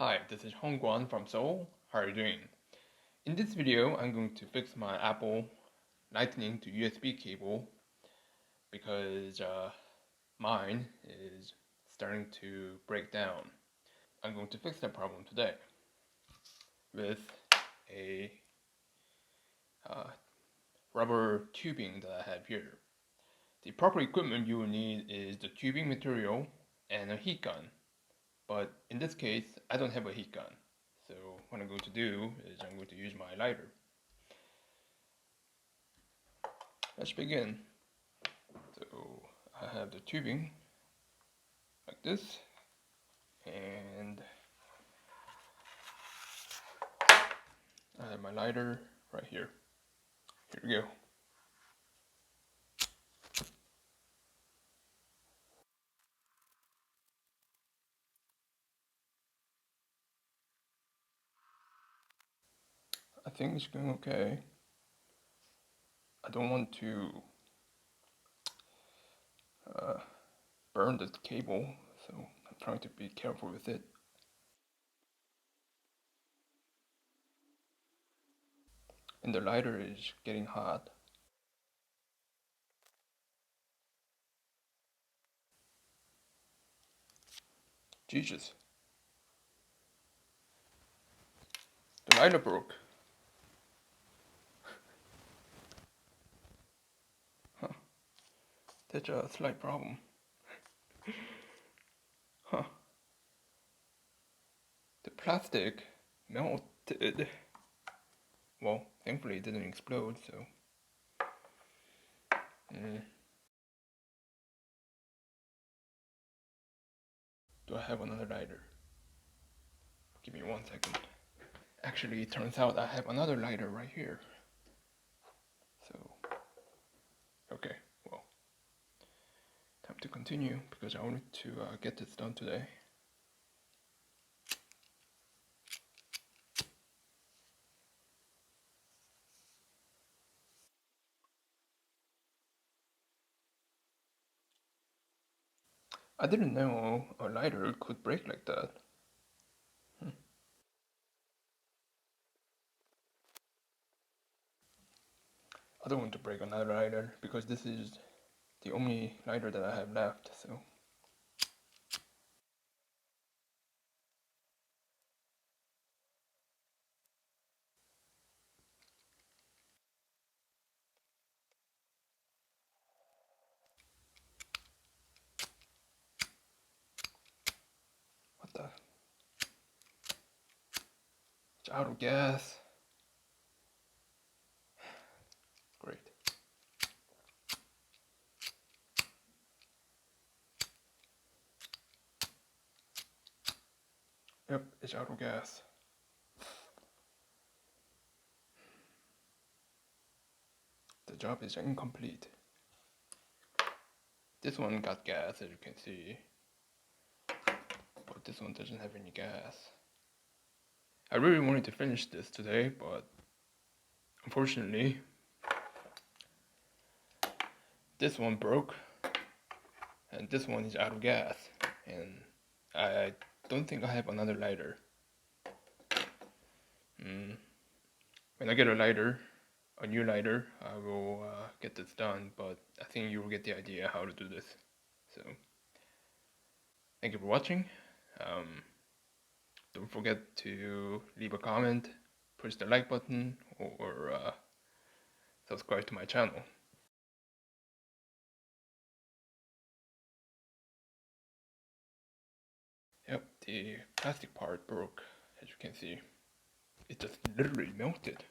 Hi, this is Honggwan from Seoul. How are you doing? In this video, I'm going to fix my Apple Lightning to USB cable because mine is starting to break down. I'm going to fix that problem today with a uh, rubber tubing that I have here. The proper equipment you will need is the tubing material and a heat gun. But in this case, I don't have a heat gun. So what I'm going to do is I'm going to use my lighter. Let's begin. So I have the tubing like this, and I have my lighter right here. Here we go. I think it's going okay. I don't want to burn the cable, so I'm trying to be careful with it. And the lighter is getting hot. Jesus. The lighter broke. Huh. That's a slight problem. Huh. The plastic melted. Well, thankfully it didn't explode, so. Do I have another lighter? Give me 1 second. Actually, it turns out I have another lighter right here. So, okay, well, time to continue because I wanted to get this done today. I didn't know a lighter could break like that. I don't want to break another lighter because this is the only lighter that I have left, so. What the? It's out of gas. Great. Yep, it's out of gas. The job is incomplete. This one got gas, as you can see, but this one doesn't have any gas. I really wanted to finish this today, but unfortunately, this one broke, and this one is out of gas, and I don't think I have another lighter. When I get a new lighter, I will get this done, but I think you will get the idea how to do this. So, thank you for watching. Don't forget to leave a comment, push the like button, or subscribe to my channel. Yep, the plastic part broke, as you can see. It just literally melted.